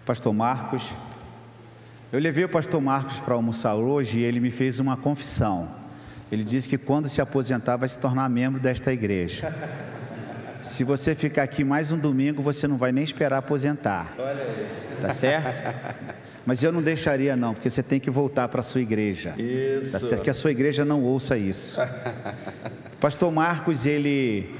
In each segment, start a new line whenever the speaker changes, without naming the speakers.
Pastor Marcos. Eu levei o pastor Marcos para almoçar hoje e ele me fez uma confissão. Ele disse que quando se aposentar vai se tornar membro desta igreja. Se você ficar aqui mais um domingo, você não vai nem esperar aposentar.
Olha aí.
Tá certo? Mas eu não deixaria não, porque você tem que voltar para a sua igreja.
Isso.
Tá certo? Que a sua igreja não ouça isso. Pastor Marcos, ele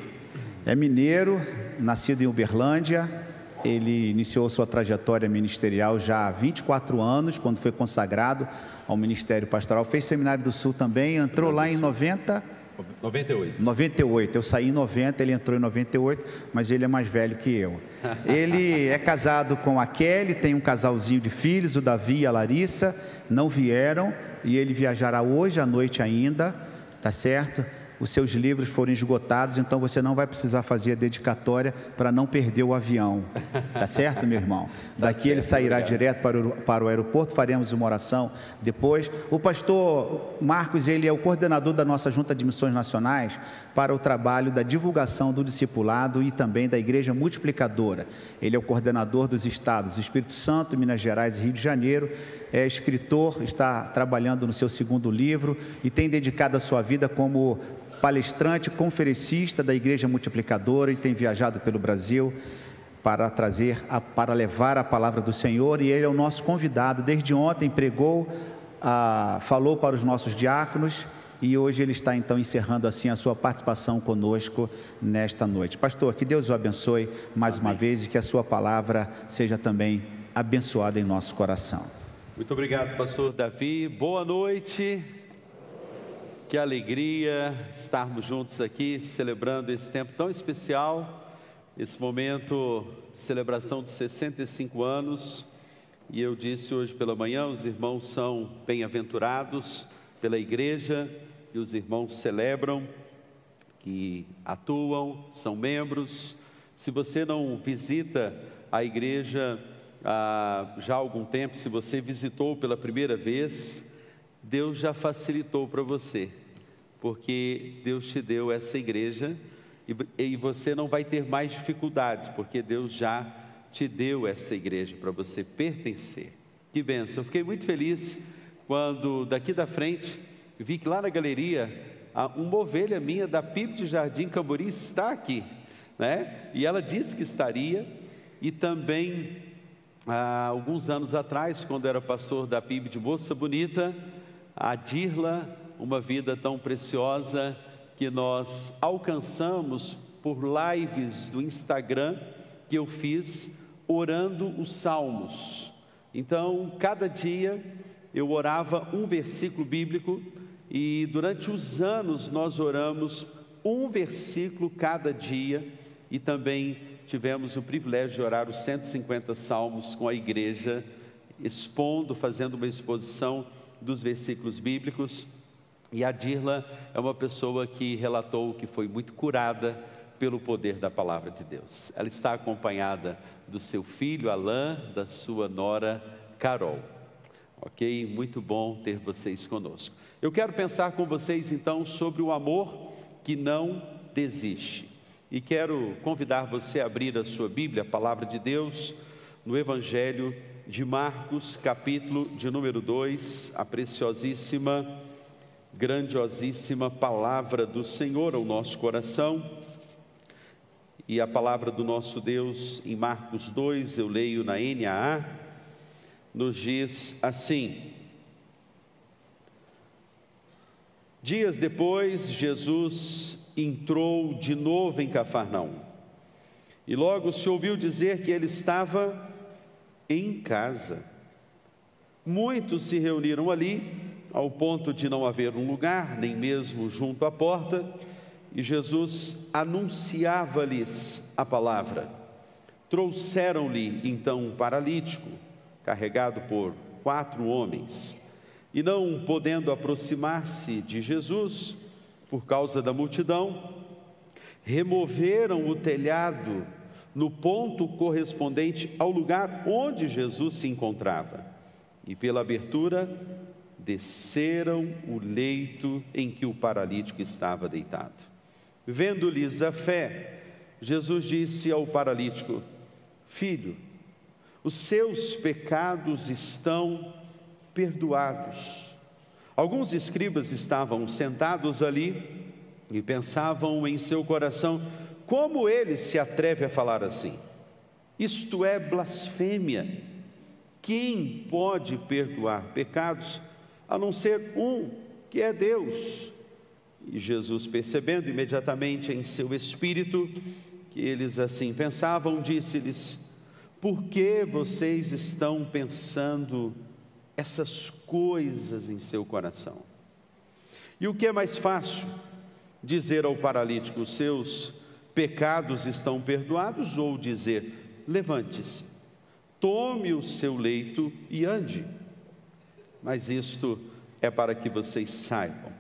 é mineiro, nascido em Uberlândia. Ele iniciou sua trajetória ministerial já há 24 anos, quando foi consagrado ao Ministério Pastoral. Fez Seminário do Sul também, entrou lá em 98. Eu saí em 90, ele entrou em 98, mas ele é mais velho que eu. Ele é casado com a Kelly, tem um casalzinho de filhos, o Davi e a Larissa, não vieram, e ele viajará hoje à noite ainda, tá certo? Os seus livros foram esgotados, então você não vai precisar fazer a dedicatória para não perder o avião. Tá certo, meu irmão? Daqui ele sairá direto para o aeroporto, faremos uma oração depois. O pastor Marcos, ele é o coordenador da nossa Junta de Missões Nacionais para o trabalho da divulgação do discipulado e também da Igreja Multiplicadora. Ele é o coordenador dos estados Espírito Santo, Minas Gerais e Rio de Janeiro. É escritor, está trabalhando no seu segundo livro e tem dedicado a sua vida como palestrante, conferencista da Igreja Multiplicadora e tem viajado pelo Brasil para levar a palavra do Senhor, e ele é o nosso convidado. Desde ontem pregou, falou para os nossos diáconos e hoje ele está então encerrando assim a sua participação conosco nesta noite. Pastor, que Deus o abençoe mais uma vez e que a sua palavra seja também abençoada em nosso coração.
Muito obrigado, pastor Davi. Boa noite. Que alegria estarmos juntos aqui, celebrando esse tempo tão especial, esse momento de celebração de 65 anos. E eu disse hoje pela manhã, os irmãos são bem-aventurados pela igreja, e os irmãos celebram, que atuam, são membros. Se você não visita a igreja já há algum tempo, se você visitou pela primeira vez, Deus já facilitou para você, porque Deus te deu essa igreja e você não vai ter mais dificuldades, porque Deus já te deu essa igreja para você pertencer. Que bênção! Eu fiquei muito feliz quando daqui da frente vi que lá na galeria uma ovelha minha da PIB de Jardim Camburi está aqui, né? E ela disse que estaria, e também há alguns anos atrás, quando era pastor da PIB de Moça Bonita, a Dirla, uma vida tão preciosa que nós alcançamos por lives do Instagram que eu fiz orando os salmos. Então, cada dia eu orava um versículo bíblico e durante os anos nós oramos um versículo cada dia, e também tivemos o privilégio de orar os 150 salmos com a igreja, fazendo uma exposição dos versículos bíblicos. E a Dirla é uma pessoa que relatou que foi muito curada pelo poder da palavra de Deus. Ela está acompanhada do seu filho Alain, da sua nora Carol. Ok? Muito bom ter vocês conosco. Eu quero pensar com vocês então sobre o amor que não desiste, e quero convidar você a abrir a sua Bíblia, a palavra de Deus, no Evangelho de Marcos, capítulo de número 2, a preciosíssima, grandiosíssima palavra do Senhor ao nosso coração. E a palavra do nosso Deus em Marcos 2, eu leio na NAA, nos diz assim: dias depois, Jesus entrou de novo em Cafarnaum, e logo se ouviu dizer que ele estava em casa. Muitos se reuniram ali, ao ponto de não haver um lugar, nem mesmo junto à porta, e Jesus anunciava-lhes a palavra. Trouxeram-lhe então um paralítico, carregado por 4 homens, e não podendo aproximar-se de Jesus, por causa da multidão, removeram o telhado no ponto correspondente ao lugar onde Jesus se encontrava, e pela abertura desceram o leito em que o paralítico estava deitado. Vendo-lhes a fé, Jesus disse ao paralítico: filho, os seus pecados estão perdoados. Alguns escribas estavam sentados ali e pensavam em seu coração: como ele se atreve a falar assim? Isto é blasfêmia. Quem pode perdoar pecados a não ser um, que é Deus? E Jesus, percebendo imediatamente em seu espírito que eles assim pensavam, disse-lhes: por que vocês estão pensando essas coisas em seu coração? E o que é mais fácil? Dizer ao paralítico: os seus pecados estão perdoados, ou dizer: levante-se, tome o seu leito e ande? Mas isto é para que vocês saibam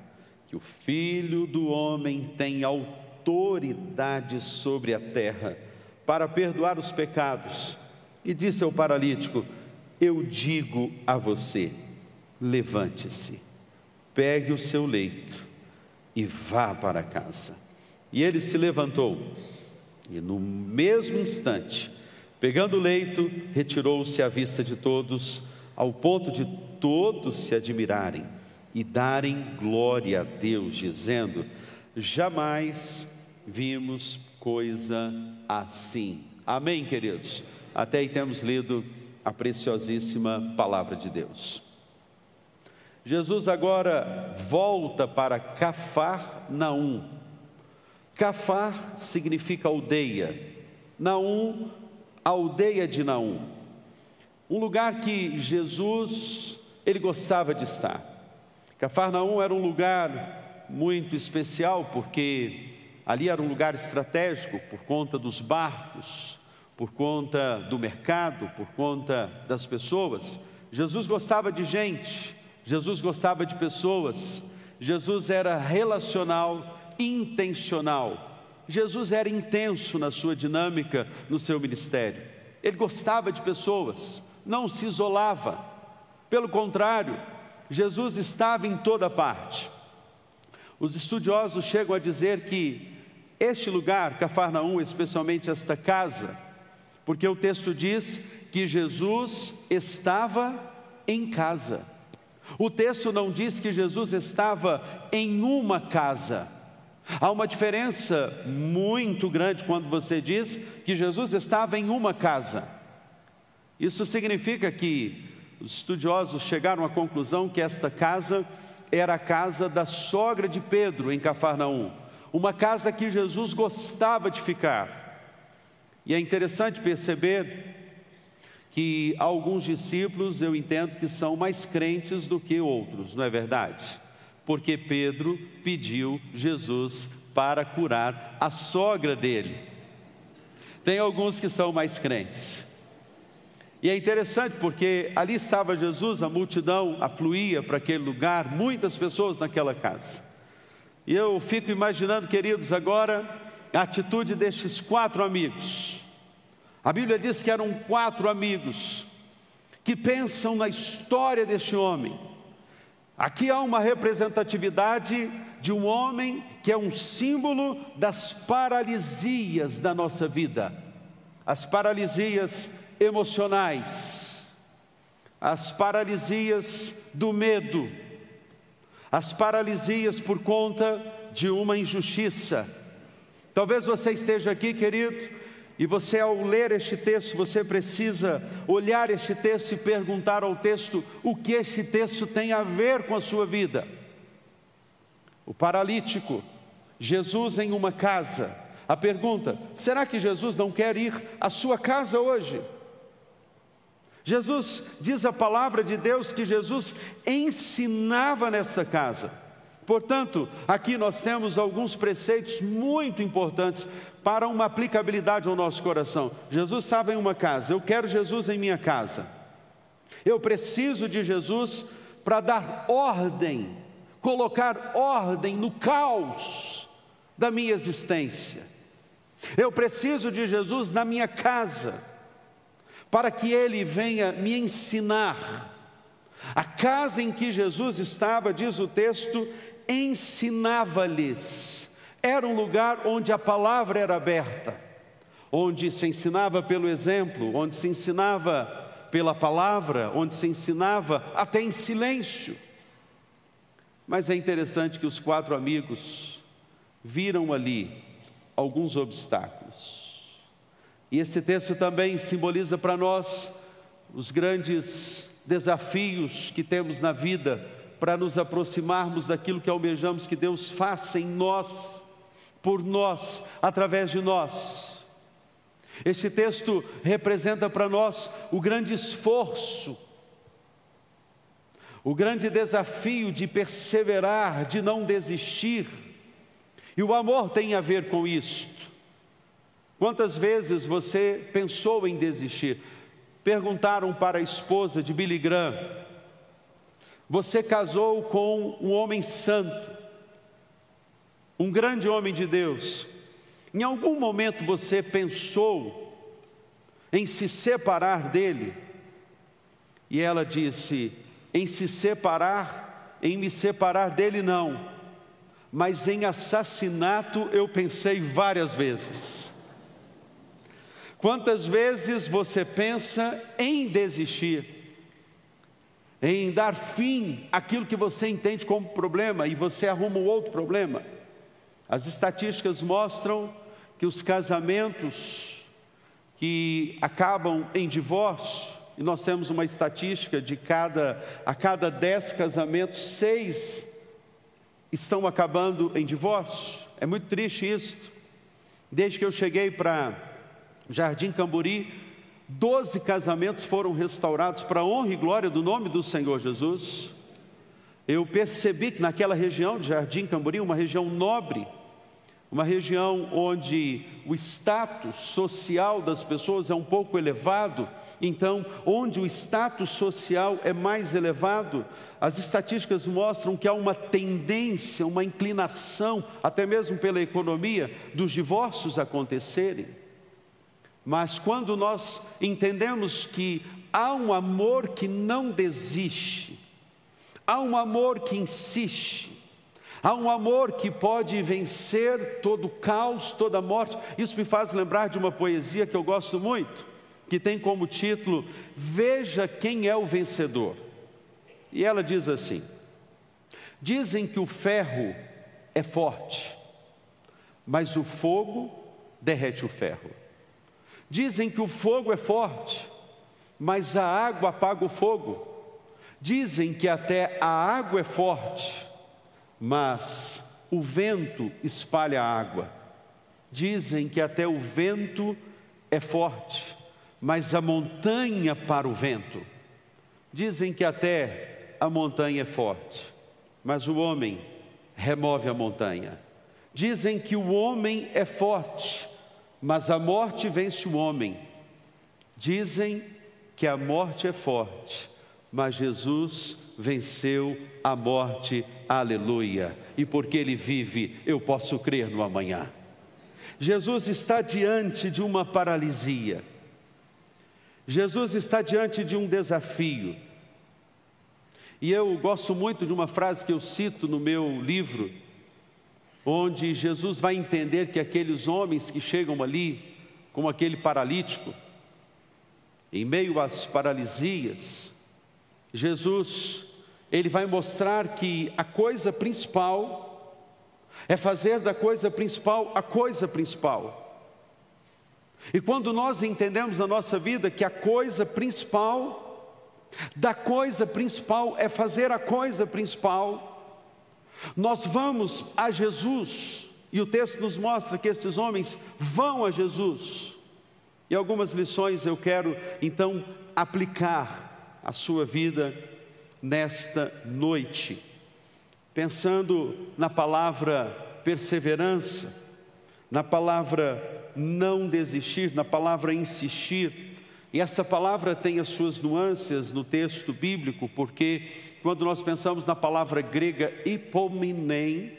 que o Filho do Homem tem autoridade sobre a terra para perdoar os pecados. E disse ao paralítico: eu digo a você, levante-se, pegue o seu leito e vá para casa. E ele se levantou, e no mesmo instante, pegando o leito, retirou-se à vista de todos, ao ponto de todos se admirarem e darem glória a Deus, dizendo: jamais vimos coisa assim. Amém, queridos? Até aí temos lido a preciosíssima palavra de Deus. Jesus agora volta para Cafarnaum. Cafar significa aldeia, Naum, aldeia de Naum, um lugar que Jesus, ele gostava de estar. Cafarnaum era um lugar muito especial, porque ali era um lugar estratégico, por conta dos barcos, por conta do mercado, por conta das pessoas. Jesus gostava de gente, Jesus gostava de pessoas, Jesus era relacional, intencional. Jesus era intenso na sua dinâmica, no seu ministério. Ele gostava de pessoas, não se isolava. Pelo contrário, Jesus estava em toda parte. Os estudiosos chegam a dizer que este lugar, Cafarnaum, especialmente esta casa, porque o texto diz que Jesus estava em casa. O texto não diz que Jesus estava em uma casa. Há uma diferença muito grande quando você diz que Jesus estava em uma casa. Isso significa que os estudiosos chegaram à conclusão que esta casa era a casa da sogra de Pedro em Cafarnaum, uma casa que Jesus gostava de ficar. E é interessante perceber que alguns discípulos, eu entendo que são mais crentes do que outros, não é verdade? Porque Pedro pediu Jesus para curar a sogra dele. Tem alguns que são mais crentes. E é interessante porque ali estava Jesus, a multidão afluía para aquele lugar, muitas pessoas naquela casa. E eu fico imaginando, queridos, agora a atitude destes 4 amigos. A Bíblia diz que eram 4 amigos que pensam na história deste homem. Aqui há uma representatividade de um homem que é um símbolo das paralisias da nossa vida. As paralisias emocionais, as paralisias do medo, as paralisias por conta de uma injustiça. Talvez você esteja aqui, querido, e você, ao ler este texto, você precisa olhar este texto e perguntar ao texto o que este texto tem a ver com a sua vida. O paralítico, Jesus em uma casa. A pergunta: será que Jesus não quer ir à sua casa hoje? Jesus, diz a palavra de Deus que Jesus ensinava nesta casa. Portanto, aqui nós temos alguns preceitos muito importantes para uma aplicabilidade ao nosso coração. Jesus estava em uma casa, eu quero Jesus em minha casa. Eu preciso de Jesus para dar ordem, colocar ordem no caos da minha existência. Eu preciso de Jesus na minha casa, para que Ele venha me ensinar. A casa em que Jesus estava, diz o texto, ensinava-lhes. Era um lugar onde a palavra era aberta, onde se ensinava pelo exemplo, onde se ensinava pela palavra, onde se ensinava até em silêncio. Mas é interessante que os 4 amigos viram ali alguns obstáculos. E esse texto também simboliza para nós os grandes desafios que temos na vida para nos aproximarmos daquilo que almejamos que Deus faça em nós, por nós, através de nós. Este texto representa para nós o grande esforço, o grande desafio de perseverar, de não desistir. E o amor tem a ver com isto. Quantas vezes você pensou em desistir? Perguntaram para a esposa de Billy Graham: você casou com um homem santo, um grande homem de Deus. Em algum momento você pensou em se separar dele? E ela disse: em me separar dele não, mas em assassinato eu pensei várias vezes. Quantas vezes você pensa em desistir, em dar fim àquilo que você entende como problema, e você arruma um outro problema? As estatísticas mostram que os casamentos que acabam em divórcio, e nós temos uma estatística de a cada 10 casamentos, 6 estão acabando em divórcio. É muito triste isso. Desde que eu cheguei para Jardim Camburi, 12 casamentos foram restaurados para a honra e glória do nome do Senhor Jesus. Eu percebi que naquela região de Jardim Camburi, uma região nobre, uma região onde o status social das pessoas é um pouco elevado, então, onde o status social é mais elevado, as estatísticas mostram que há uma tendência, uma inclinação, até mesmo pela economia, dos divórcios acontecerem. Mas quando nós entendemos que há um amor que não desiste, há um amor que insiste, há um amor que pode vencer todo o caos, toda a morte. Isso me faz lembrar de uma poesia que eu gosto muito, que tem como título: Veja quem é o vencedor. E ela diz assim: dizem que o ferro é forte, mas o fogo derrete o ferro. Dizem que o fogo é forte, mas a água apaga o fogo. Dizem que até a água é forte, mas o vento espalha a água. Dizem que até o vento é forte, mas a montanha para o vento. Dizem que até a montanha é forte, mas o homem remove a montanha. Dizem que o homem é forte, mas a morte vence o homem. Dizem que a morte é forte, mas Jesus venceu a morte, aleluia. E porque Ele vive, eu posso crer no amanhã. Jesus está diante de uma paralisia. Jesus está diante de um desafio. E eu gosto muito de uma frase que eu cito no meu livro, onde Jesus vai entender que aqueles homens que chegam ali, como aquele paralítico, em meio às paralisias, Jesus, Ele vai mostrar que a coisa principal é fazer da coisa principal a coisa principal. E quando nós entendemos na nossa vida que a coisa principal, da coisa principal é fazer a coisa principal, nós vamos a Jesus. E o texto nos mostra que estes homens vão a Jesus. E algumas lições eu quero então aplicar à sua vida nesta noite, pensando na palavra perseverança, na palavra não desistir, na palavra insistir. E essa palavra tem as suas nuances no texto bíblico, porque quando nós pensamos na palavra grega hipominen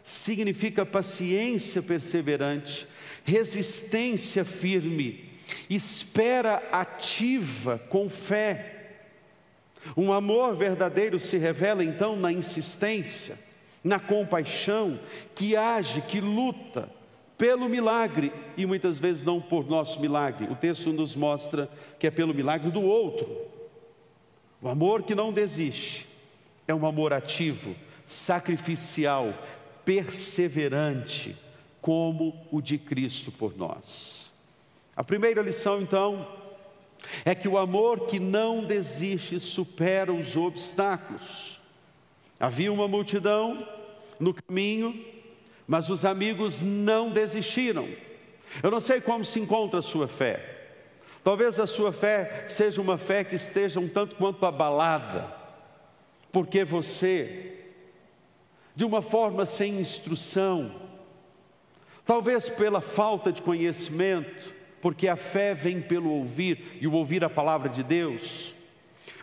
significa paciência perseverante, resistência firme, espera ativa com fé. Um amor verdadeiro se revela então na insistência, na compaixão, que age, que luta, pelo milagre, e muitas vezes não por nosso milagre. O texto nos mostra que é pelo milagre do outro. O amor que não desiste é um amor ativo, sacrificial, perseverante, como o de Cristo por nós. A primeira lição, então, é que o amor que não desiste supera os obstáculos. Havia uma multidão no caminho, mas os amigos não desistiram. Eu não sei como se encontra a sua fé. Talvez a sua fé seja uma fé que esteja um tanto quanto abalada, porque você, de uma forma sem instrução, talvez pela falta de conhecimento, porque a fé vem pelo ouvir, e o ouvir a palavra de Deus,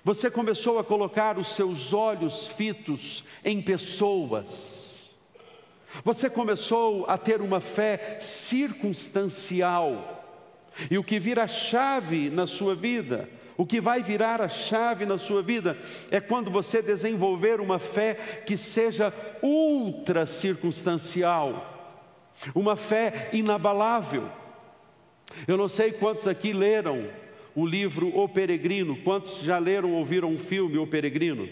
você começou a colocar os seus olhos fitos em pessoas. Você começou a ter uma fé circunstancial. E o que vira chave na sua vida, o que vai virar a chave na sua vida, é quando você desenvolver uma fé que seja ultra circunstancial, uma fé inabalável. Eu não sei quantos aqui leram o livro O Peregrino, quantos já leram ou ouviram o filme O Peregrino.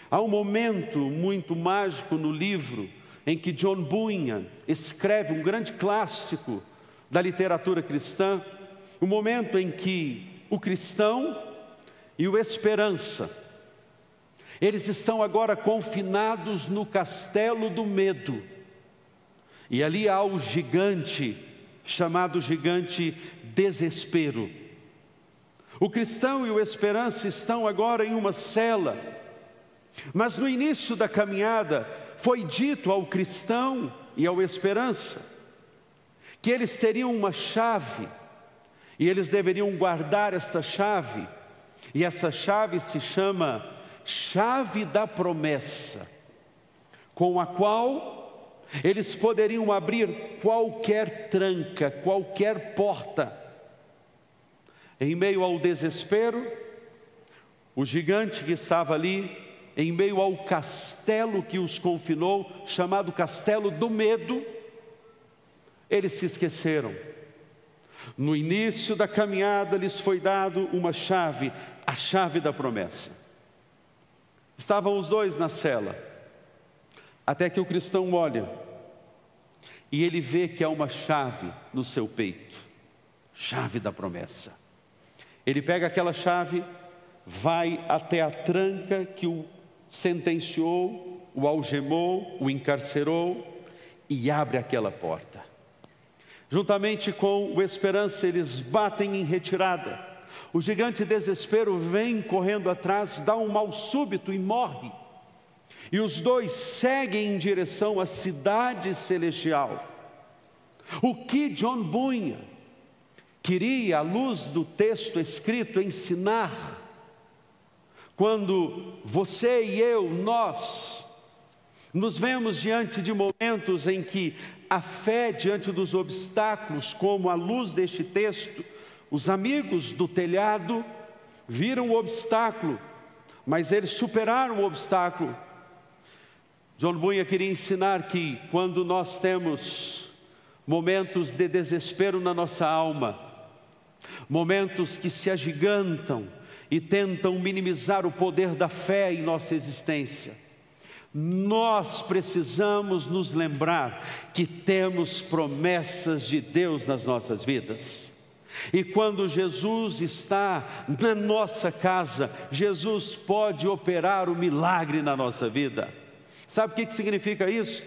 Há um momento muito mágico no livro em que John Bunyan escreve um grande clássico da literatura cristã, o momento em que o cristão e o esperança, eles estão agora confinados no castelo do medo, e ali há o gigante, chamado gigante desespero. O cristão e o esperança estão agora em uma cela, mas no início da caminhada, foi dito ao cristão e ao esperança, que eles teriam uma chave, e eles deveriam guardar esta chave, e essa chave se chama chave da promessa, com a qual eles poderiam abrir qualquer tranca, qualquer porta. Em meio ao desespero, o gigante que estava ali, em meio ao castelo que os confinou, chamado castelo do medo, eles se esqueceram. No início da caminhada lhes foi dado uma chave, a chave da promessa. Estavam os dois na cela, até que o cristão olha, e ele vê que há uma chave no seu peito, chave da promessa. Ele pega aquela chave, vai até a tranca que o sentenciou, o algemou, o encarcerou, e abre aquela porta. Juntamente com o esperança, eles batem em retirada. O gigante desespero vem correndo atrás, dá um mal súbito e morre. E os dois seguem em direção à cidade celestial. O que John Bunyan queria, à luz do texto escrito, ensinar, quando você e eu, nós, nos vemos diante de momentos em que a fé diante dos obstáculos, como à luz deste texto, os amigos do telhado viram o obstáculo, mas eles superaram o obstáculo. John Bunyan queria ensinar que quando nós temos momentos de desespero na nossa alma, momentos que se agigantam e tentam minimizar o poder da fé em nossa existência, nós precisamos nos lembrar que temos promessas de Deus nas nossas vidas. E quando Jesus está na nossa casa, Jesus pode operar o milagre na nossa vida. Sabe o que significa isso?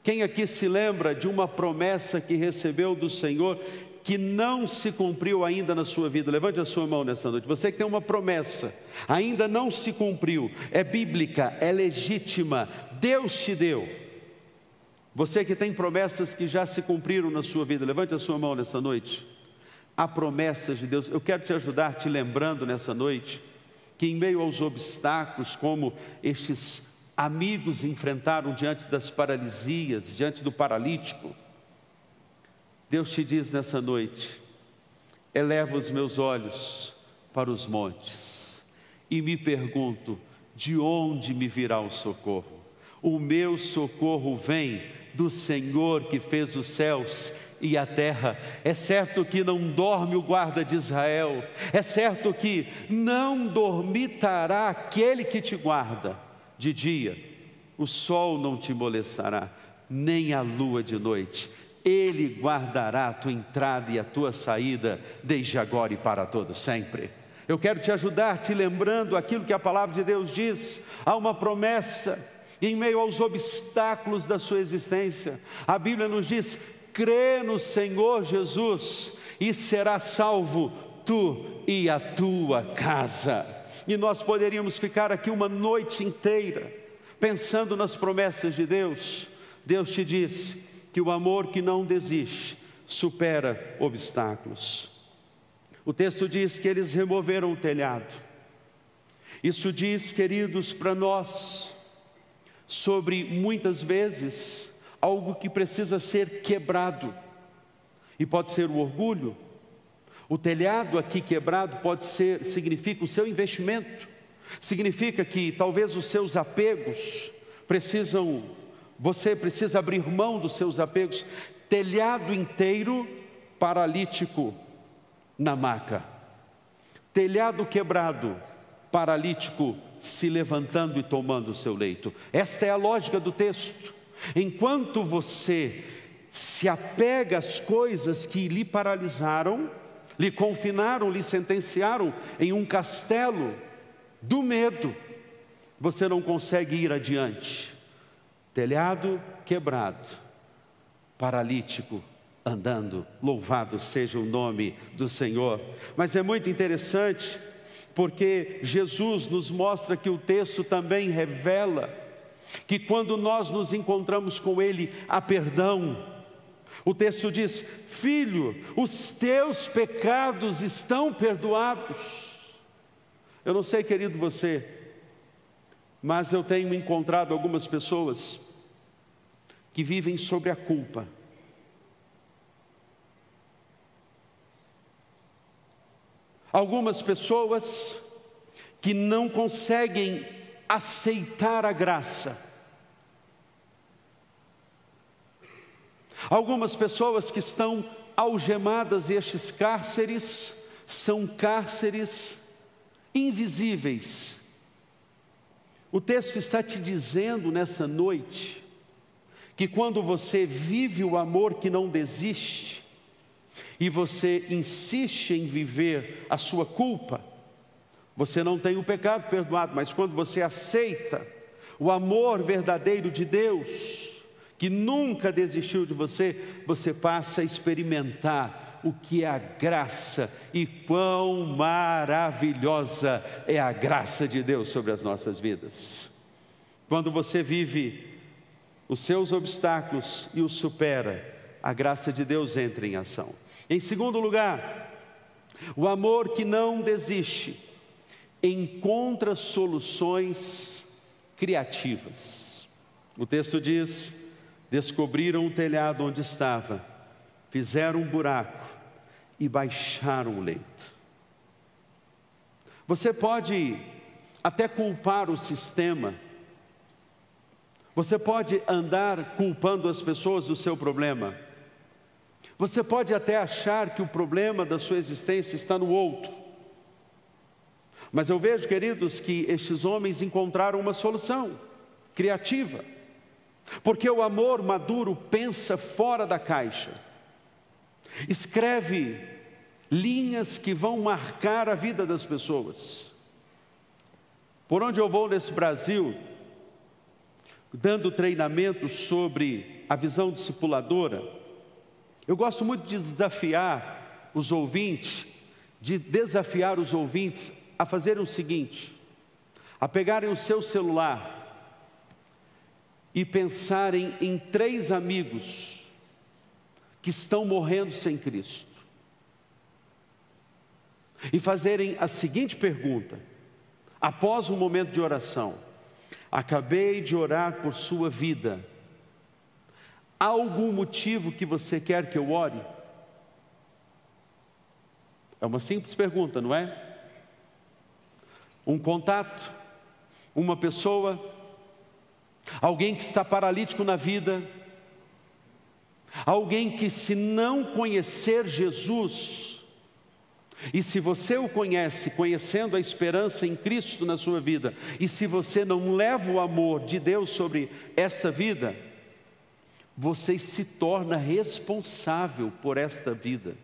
Quem aqui se lembra de uma promessa que recebeu do Senhor, que não se cumpriu ainda na sua vida? Levante a sua mão nessa noite. Você que tem uma promessa, ainda não se cumpriu, é bíblica, é legítima, Deus te deu. Você que tem promessas que já se cumpriram na sua vida, levante a sua mão nessa noite. Há promessas de Deus. Eu quero te ajudar te lembrando nessa noite, que em meio aos obstáculos, como estes amigos enfrentaram diante das paralisias, diante do paralítico, Deus te diz nessa noite: eleva os meus olhos para os montes e me pergunto, de onde me virá o socorro? O meu socorro vem do Senhor que fez os céus e a terra. É certo que não dorme o guarda de Israel, é certo que não dormitará aquele que te guarda de dia, o sol não te molestará, nem a lua de noite. Ele guardará a tua entrada e a tua saída, desde agora e para todo sempre. Eu quero te ajudar, te lembrando aquilo que a palavra de Deus diz. Há uma promessa em meio aos obstáculos da sua existência. A Bíblia nos diz: crê no Senhor Jesus e será salvo tu e a tua casa. E nós poderíamos ficar aqui uma noite inteira pensando nas promessas de Deus. Deus te diz que o amor que não desiste supera obstáculos. O texto diz que eles removeram o telhado. Isso diz, queridos, para nós sobre muitas vezes algo que precisa ser quebrado, e pode ser o orgulho. O telhado aqui quebrado significa o seu investimento, significa que talvez os seus apegos você precisa abrir mão dos seus apegos. Telhado inteiro paralítico na maca, telhado quebrado, paralítico se levantando e tomando o seu leito. Esta é a lógica do texto. Enquanto você se apega às coisas que lhe paralisaram, lhe confinaram, lhe sentenciaram em um castelo do medo, você não consegue ir adiante. Telhado quebrado, paralítico andando, louvado seja o nome do Senhor. Mas é muito interessante, porque Jesus nos mostra que o texto também revela que quando nós nos encontramos com Ele, há perdão. O texto diz: filho, os teus pecados estão perdoados. Eu não sei, querido, você, mas eu tenho encontrado algumas pessoas que vivem sobre a culpa. Algumas pessoas que não conseguem aceitar a graça. Algumas pessoas que estão algemadas, e estes cárceres são cárceres invisíveis. O texto está te dizendo nessa noite que quando você vive o amor que não desiste, e você insiste em viver a sua culpa, você não tem o pecado perdoado. Mas quando você aceita o amor verdadeiro de Deus, que nunca desistiu de você, você passa a experimentar o que é a graça, e quão maravilhosa é a graça de Deus sobre as nossas vidas. Quando você vive os seus obstáculos e os supera, a graça de Deus entra em ação. Em segundo lugar, o amor que não desiste encontra soluções criativas. O texto diz: descobriram o telhado onde estava, fizeram um buraco e baixaram o leito. Você pode até culpar o sistema, você pode andar culpando as pessoas do seu problema, você pode até achar que o problema da sua existência está no outro. Mas eu vejo, queridos, que estes homens encontraram uma solução criativa, porque o amor maduro pensa fora da caixa, escreve linhas que vão marcar a vida das pessoas. Por onde eu vou nesse Brasil, dando treinamento sobre a visão discipuladora, eu gosto muito de desafiar os ouvintes a fazerem o seguinte: a pegarem o seu celular e pensarem em 3 amigos que estão morrendo sem Cristo, e fazerem a seguinte pergunta, após um momento de oração: acabei de orar por sua vida, há algum motivo que você quer que eu ore? É uma simples pergunta, não é? Um contato, uma pessoa, alguém que está paralítico na vida, Alguém que, se não conhecer Jesus, e se você o conhece, conhecendo a esperança em Cristo na sua vida, e se você não leva o amor de Deus sobre essa vida, você se torna responsável por esta vida.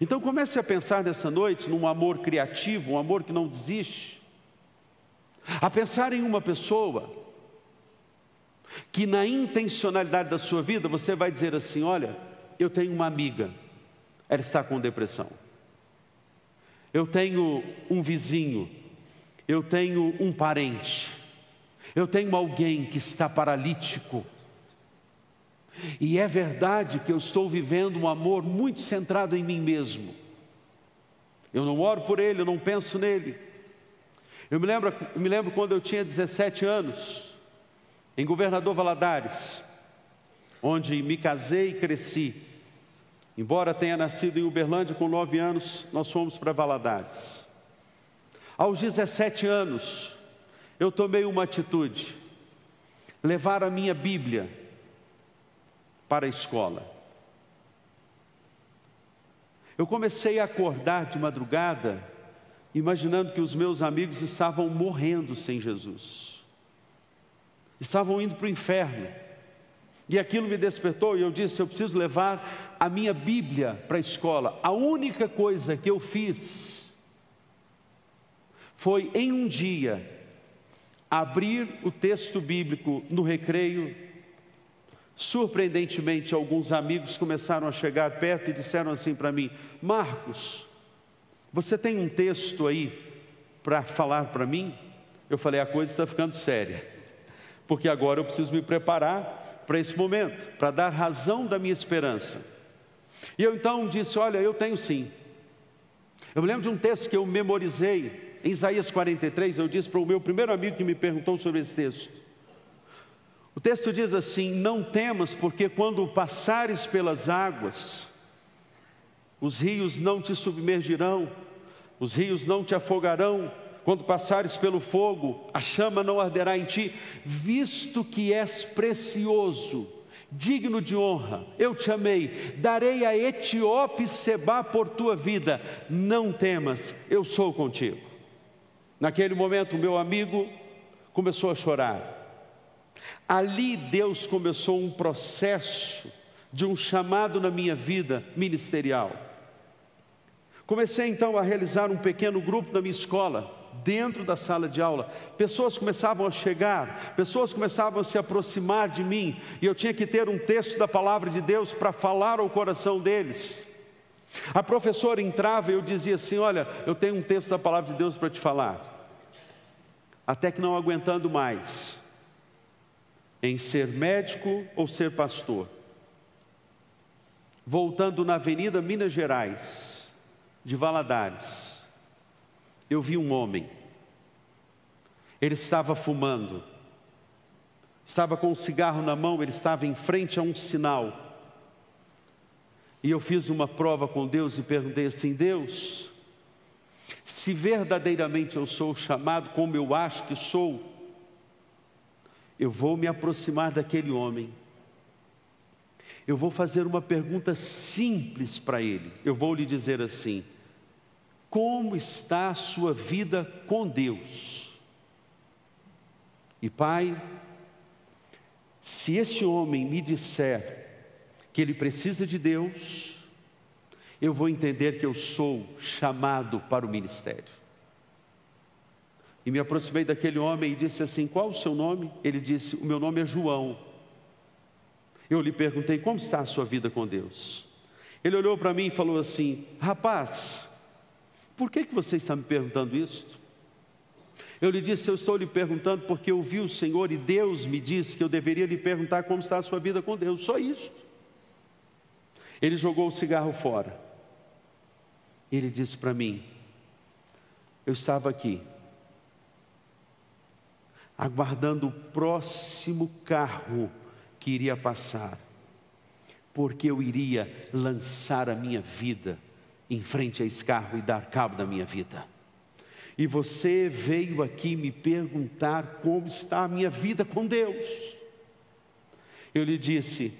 Então comece a pensar nessa noite num amor criativo, um amor que não desiste, a pensar em uma pessoa que na intencionalidade da sua vida você vai dizer assim: olha, eu tenho uma amiga, ela está com depressão. Eu tenho um vizinho, eu tenho um parente, eu tenho alguém que está paralítico. E é verdade que eu estou vivendo um amor muito centrado em mim mesmo. Eu não oro por ele, eu não penso nele. Eu me lembro quando eu tinha 17 anos, em Governador Valadares, onde me casei e cresci. Embora tenha nascido em Uberlândia, com 9 anos, nós fomos para Valadares. Aos 17 anos, eu tomei uma atitude: levar a minha Bíblia para a escola. Eu comecei a acordar de madrugada, imaginando que os meus amigos estavam morrendo sem Jesus, estavam indo para o inferno, e aquilo me despertou, e eu disse: eu preciso levar a minha Bíblia para a escola. A única coisa que eu fiz foi, em um dia, abrir o texto bíblico no recreio. Surpreendentemente, alguns amigos começaram a chegar perto e disseram assim para mim: Marcos, você tem um texto aí para falar para mim? Eu falei: a coisa está ficando séria, porque agora eu preciso me preparar para esse momento, para dar razão da minha esperança. E eu então disse: olha, eu tenho sim. Eu me lembro de um texto que eu memorizei, em Isaías 43, eu disse para o meu primeiro amigo que me perguntou sobre esse texto. O texto diz assim: não temas, porque quando passares pelas águas, os rios não te submergirão, os rios não te afogarão. Quando passares pelo fogo, a chama não arderá em ti, visto que és precioso, digno de honra, eu te amei, darei a Etíope Sebá por tua vida, não temas, eu sou contigo. Naquele momento, o meu amigo começou a chorar. Ali Deus começou um processo de um chamado na minha vida ministerial. Comecei então a realizar um pequeno grupo na minha escola, dentro da sala de aula. Pessoas começavam a chegar, pessoas começavam a se aproximar de mim, e eu tinha que ter um texto da palavra de Deus para falar ao coração deles. A professora entrava e eu dizia assim: olha, eu tenho um texto da palavra de Deus para te falar. Até que, não aguentando mais em ser médico ou ser pastor, voltando na Avenida Minas Gerais, de Valadares, eu vi um homem. Ele estava fumando, estava com um cigarro na mão, ele estava em frente a um sinal. E eu fiz uma prova com Deus e perguntei assim: Deus, se verdadeiramente eu sou chamado como eu acho que sou, eu vou me aproximar daquele homem, eu vou fazer uma pergunta simples para ele. Eu vou lhe dizer assim: como está a sua vida com Deus? E Pai, se este homem me disser que ele precisa de Deus, eu vou entender que eu sou chamado para o ministério. E me aproximei daquele homem e disse assim: qual o seu nome? Ele disse: o meu nome é João. Eu lhe perguntei: como está a sua vida com Deus? Ele olhou para mim e falou assim: rapaz, por que você está me perguntando isso? Eu lhe disse: eu estou lhe perguntando porque eu vi o Senhor e Deus me disse que eu deveria lhe perguntar como está a sua vida com Deus, só isso. Ele jogou o cigarro fora. Ele disse para mim: eu estava aqui, aguardando o próximo carro que iria passar, porque eu iria lançar a minha vida em frente a esse carro e dar cabo da minha vida. E você veio aqui me perguntar como está a minha vida com Deus. Eu lhe disse: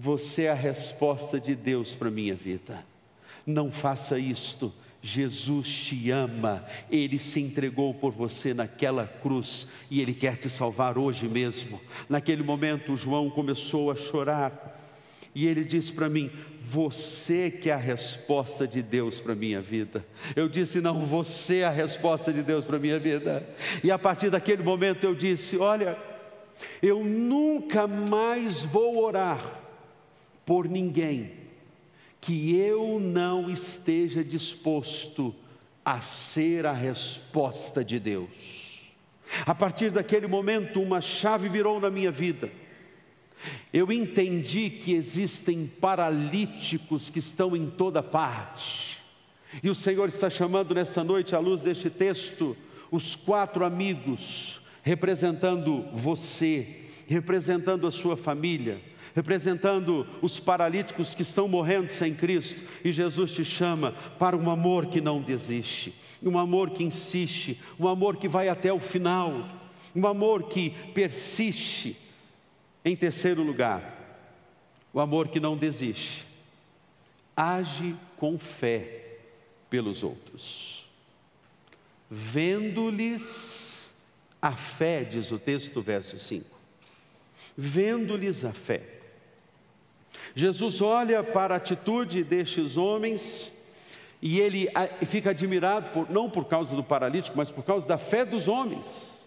você é a resposta de Deus para a minha vida. Não faça isto. Jesus te ama, Ele se entregou por você naquela cruz e Ele quer te salvar hoje mesmo. Naquele momento, João começou a chorar e ele disse para mim: você que é a resposta de Deus para a minha vida. Eu disse: não, você é a resposta de Deus para a minha vida. E a partir daquele momento eu disse: olha, eu nunca mais vou orar por ninguém que eu não esteja disposto a ser a resposta de Deus. A partir daquele momento, uma chave virou na minha vida. Eu entendi que existem paralíticos que estão em toda parte, e o Senhor está chamando nessa noite, à luz deste texto, os 4 amigos, representando você, representando a sua família, representando os paralíticos que estão morrendo sem Cristo. E Jesus te chama para um amor que não desiste, um amor que insiste, um amor que vai até o final, um amor que persiste. Em terceiro lugar, o amor que não desiste, age com fé pelos outros, vendo-lhes a fé, diz o texto do verso 5, vendo-lhes a fé. Jesus olha para a atitude destes homens e ele fica admirado, não por causa do paralítico, mas por causa da fé dos homens.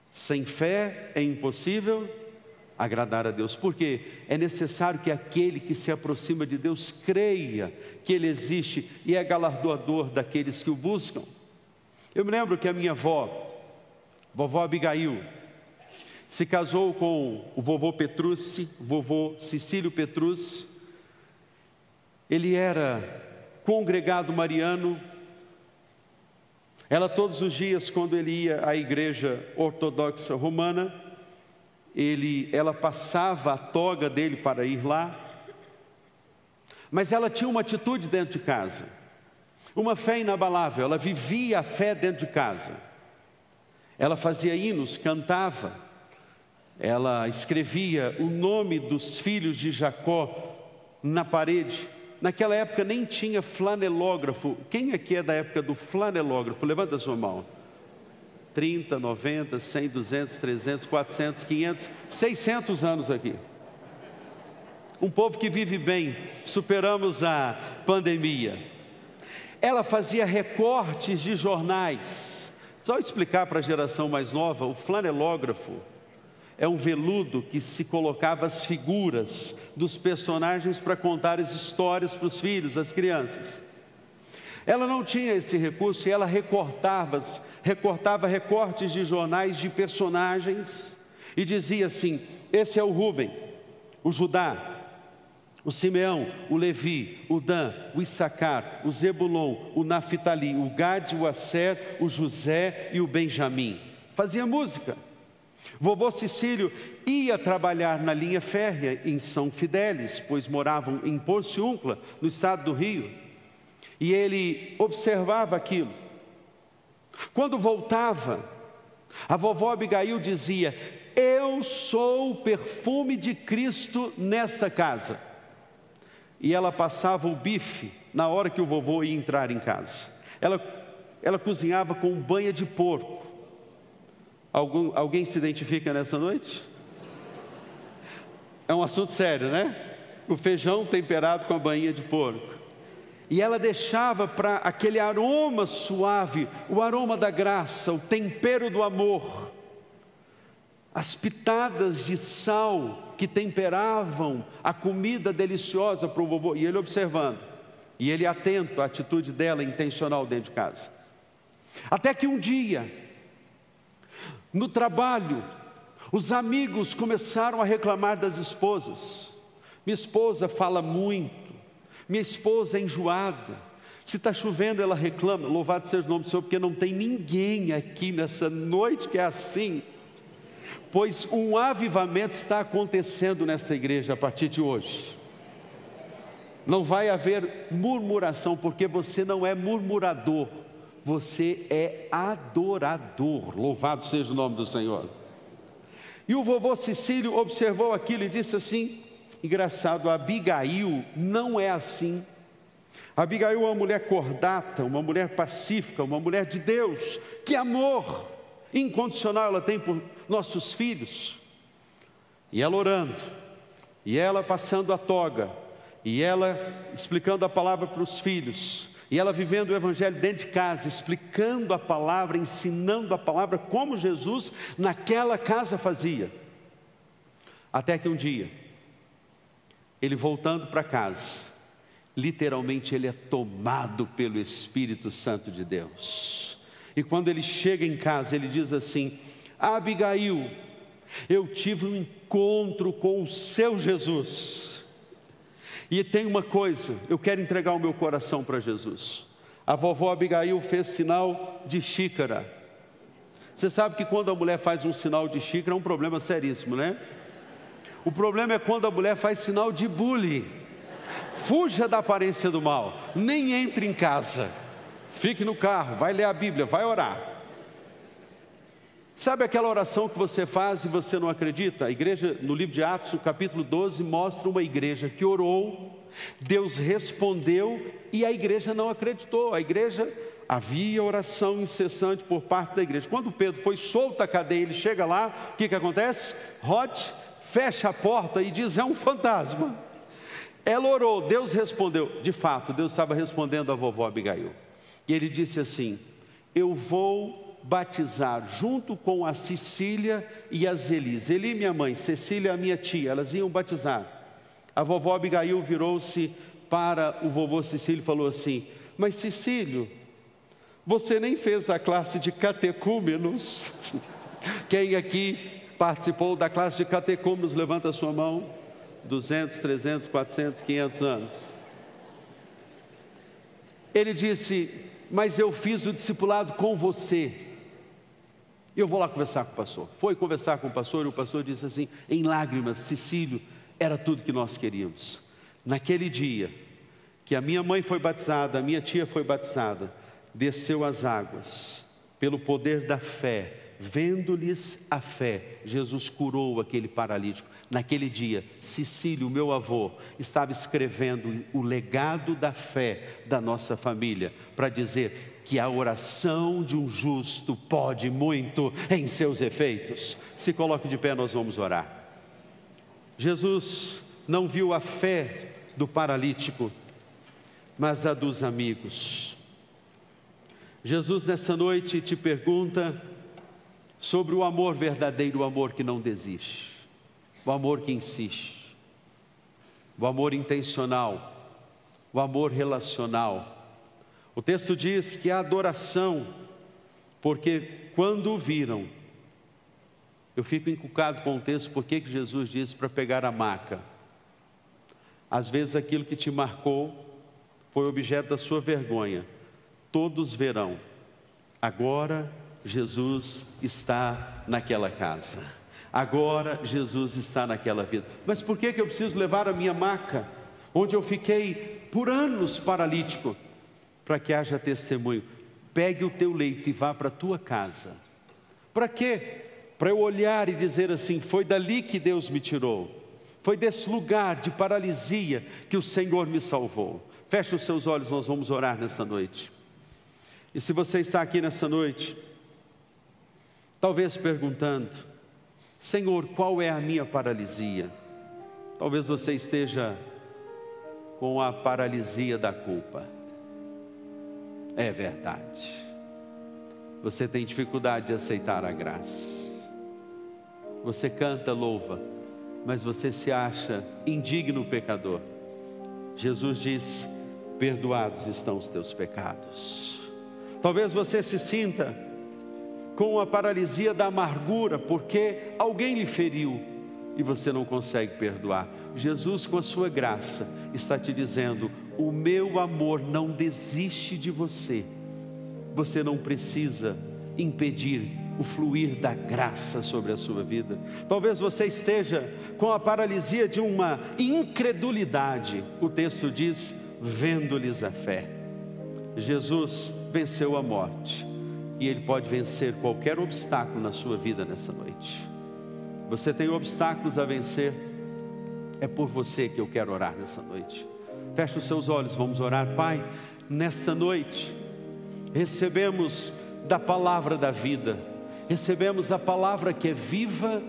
Sem fé é impossível agradar a Deus, porque é necessário que aquele que se aproxima de Deus creia que Ele existe e é galardoador daqueles que o buscam. Eu me lembro que a minha vovó Abigail, se casou com o vovô Petrucci, vovô Cecílio Petrucci. Ele era congregado mariano. Ela todos os dias, quando ele ia à igreja ortodoxa romana, ela passava a toga dele para ir lá. Mas ela tinha uma atitude dentro de casa, uma fé inabalável. Ela vivia a fé dentro de casa. Ela fazia hinos, cantava, ela escrevia o nome dos filhos de Jacó na parede. Naquela época nem tinha flanelógrafo. Quem aqui é da época do flanelógrafo? Levanta a sua mão. 30, 90, 100, 200, 300, 400, 500, 600 anos aqui. Um povo que vive bem, superamos a pandemia. Ela fazia recortes de jornais. Só explicar para a geração mais nova, o flanelógrafo é um veludo que se colocava as figuras dos personagens para contar as histórias para os filhos, as crianças. Ela não tinha esse recurso e ela recortava recortes de jornais de personagens e dizia assim: esse é o Rúben, o Judá, o Simeão, o Levi, o Dan, o Issacar, o Zebulon, o Naftali, o Gad, o Asser, o José e o Benjamim. Fazia música. Vovô Cecílio ia trabalhar na linha férrea em São Fidélis, pois moravam em Porciúncula, no estado do Rio, e ele observava aquilo. Quando voltava, a vovó Abigail dizia: eu sou o perfume de Cristo nesta casa. E ela passava o bife na hora que o vovô ia entrar em casa. Ela cozinhava com banha de porco. Alguém se identifica nessa noite? É um assunto sério, né? O feijão temperado com a banha de porco. E ela deixava para aquele aroma suave, o aroma da graça, o tempero do amor, as pitadas de sal que temperavam a comida deliciosa para o vovô. E ele observando, e ele atento à atitude dela intencional dentro de casa. Até que um dia, no trabalho, os amigos começaram a reclamar das esposas. Minha esposa fala muito, minha esposa é enjoada, se está chovendo ela reclama. Louvado seja o nome do Senhor, porque não tem ninguém aqui nessa noite que é assim, pois um avivamento está acontecendo nessa igreja a partir de hoje. Não vai haver murmuração, porque você não é murmurador, você é adorador. Louvado seja o nome do Senhor. E o vovô Cecílio observou aquilo e disse assim: engraçado, a Abigail não é assim. A Abigail é uma mulher cordata, uma mulher pacífica, uma mulher de Deus. Que amor incondicional ela tem por nossos filhos. E ela orando, e ela passando a toga, e ela explicando a palavra para os filhos, e ela vivendo o evangelho dentro de casa, explicando a palavra, ensinando a palavra, como Jesus naquela casa fazia. Até que um dia, ele voltando para casa, literalmente ele é tomado pelo Espírito Santo de Deus. E quando ele chega em casa, ele diz assim: Abigail, eu tive um encontro com o seu Jesus. E tem uma coisa, eu quero entregar o meu coração para Jesus. A vovó Abigail fez sinal de xícara. Você sabe que quando a mulher faz um sinal de xícara é um problema seríssimo, né? O problema é quando a mulher faz sinal de bule. Fuja da aparência do mal, nem entre em casa, fique no carro, vai ler a Bíblia, vai orar. Sabe aquela oração que você faz e você não acredita? A igreja, no livro de Atos, no capítulo 12, mostra uma igreja que orou, Deus respondeu e a igreja não acreditou. A igreja, havia oração incessante por parte da igreja. Quando Pedro foi solto da cadeia, ele chega lá, o que acontece? Rod fecha a porta e diz: é um fantasma. Ela orou, Deus respondeu. De fato, Deus estava respondendo a vovó Abigail. E ele disse assim: eu vou batizar junto com a Cecília e a Zeli. Zeli, minha mãe, Cecília, a minha tia, elas iam batizar. A vovó Abigail virou-se para o vovô Cecílio e falou assim: mas Cecílio, você nem fez a classe de catecúmenos. Quem aqui participou da classe de catecúmenos, levanta a sua mão. 200, 300, 400, 500 anos. Ele disse: mas eu fiz o discipulado com você. Eu vou lá conversar com o pastor. Foi conversar com o pastor e o pastor disse assim, em lágrimas: Cecílio, era tudo que nós queríamos. Naquele dia que a minha mãe foi batizada, a minha tia foi batizada, desceu as águas, pelo poder da fé, vendo-lhes a fé, Jesus curou aquele paralítico. Naquele dia, Cecílio, meu avô, estava escrevendo o legado da fé da nossa família, para dizer que a oração de um justo pode muito em seus efeitos. Se coloque de pé, nós vamos orar. Jesus não viu a fé do paralítico, mas a dos amigos. Jesus nessa noite te pergunta sobre o amor verdadeiro, o amor que não desiste, o amor que insiste, o amor intencional, o amor relacional. O texto diz que a adoração, porque quando o viram, eu fico encucado com o texto, porque que Jesus disse para pegar a maca. Às vezes aquilo que te marcou foi objeto da sua vergonha. Todos verão, agora Jesus está naquela casa, agora Jesus está naquela vida. Mas por que eu preciso levar a minha maca, onde eu fiquei por anos paralítico? Para que haja testemunho. Pegue o teu leito e vá para a tua casa. Para quê? Para eu olhar e dizer assim: foi dali que Deus me tirou, foi desse lugar de paralisia que o Senhor me salvou. Feche os seus olhos, nós vamos orar nessa noite. E se você está aqui nessa noite, talvez perguntando: Senhor, qual é a minha paralisia? Talvez você esteja com a paralisia da culpa. É verdade, você tem dificuldade de aceitar a graça. Você canta, louva, mas você se acha indigno pecador. Jesus diz: perdoados estão os teus pecados. Talvez você se sinta com a paralisia da amargura, porque alguém lhe feriu e você não consegue perdoar. Jesus, com a sua graça, está te dizendo: o meu amor não desiste de você. Você não precisa impedir o fluir da graça sobre a sua vida. Talvez você esteja com a paralisia de uma incredulidade. O texto diz: vendo-lhes a fé. Jesus venceu a morte e Ele pode vencer qualquer obstáculo na sua vida nessa noite. Você tem obstáculos a vencer, É por você que eu quero orar nessa noite. Feche os seus olhos, vamos orar. Pai, nesta noite, recebemos da palavra da vida, recebemos a palavra que é viva,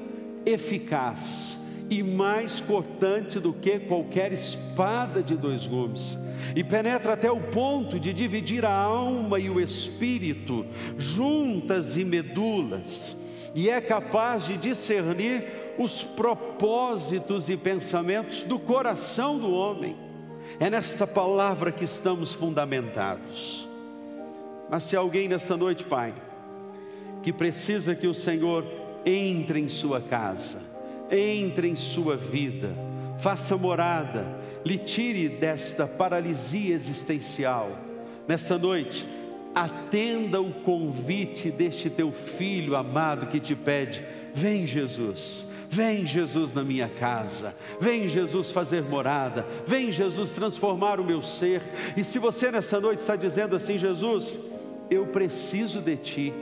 eficaz e mais cortante do que qualquer espada de 2 gumes, e penetra até o ponto de dividir a alma e o espírito, juntas e medulas, e é capaz de discernir os propósitos e pensamentos do coração do homem. É nesta palavra que estamos fundamentados. Mas se alguém nessa noite, Pai, que precisa que o Senhor entre em sua casa, entre em sua vida, faça morada, lhe tire desta paralisia existencial, nessa noite, atenda o convite deste teu filho amado que te pede: vem Jesus, vem Jesus na minha casa, vem Jesus fazer morada, vem Jesus transformar o meu ser. E se você nessa noite está dizendo assim: Jesus, eu preciso de Ti,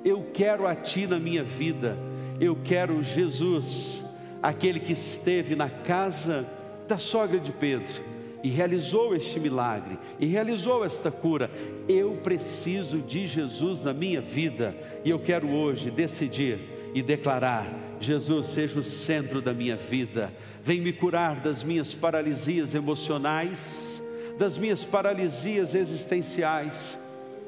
eu quero a Ti na minha vida, eu quero Jesus, aquele que esteve na casa da sogra de Pedro e realizou este milagre, e realizou esta cura. Eu preciso de Jesus na minha vida, e eu quero hoje decidir e declarar: Jesus, seja o centro da minha vida, vem me curar das minhas paralisias emocionais, das minhas paralisias existenciais,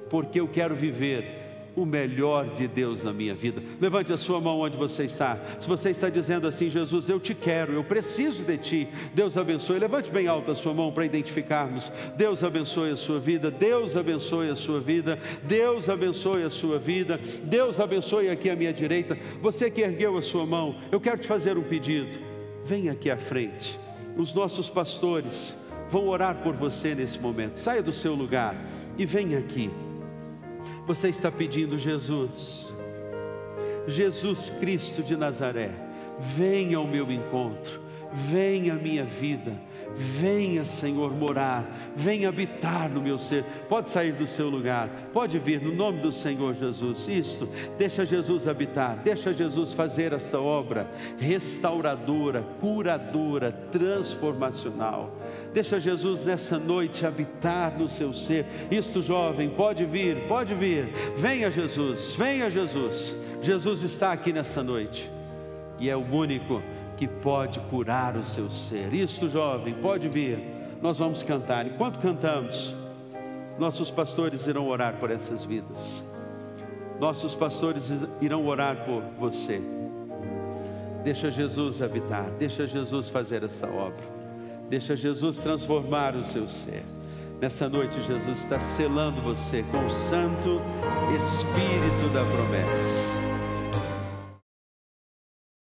porque eu quero viver o melhor de Deus na minha vida. Levante a sua mão onde você está. Se você está dizendo assim: Jesus, eu te quero, eu preciso de Ti, Deus abençoe. Levante bem alto a sua mão para identificarmos. Deus abençoe a sua vida, Deus abençoe a sua vida, Deus abençoe a sua vida, Deus abençoe aqui à minha direita. Você que ergueu a sua mão, eu quero te fazer um pedido. Venha aqui à frente, os nossos pastores vão orar por você nesse momento. Saia do seu lugar e venha aqui. Você está pedindo: Jesus, Jesus Cristo de Nazaré, venha ao meu encontro, venha à minha vida, venha, Senhor, morar, venha habitar no meu ser. Pode sair do seu lugar, pode vir no nome do Senhor Jesus. Isto, deixa Jesus habitar, deixa Jesus fazer esta obra restauradora, curadora, transformacional. Deixa Jesus nessa noite habitar no seu ser. Isto, jovem, pode vir, venha Jesus, venha Jesus. Jesus está aqui nessa noite, e é o único que pode curar o seu ser. Isto, jovem, pode vir. Nós vamos cantar. Enquanto cantamos, nossos pastores irão orar por essas vidas. Nossos pastores irão orar por você. Deixa Jesus habitar, deixa Jesus fazer essa obra, deixa Jesus transformar o seu ser. Nessa noite, Jesus está selando você com o Santo Espírito da promessa.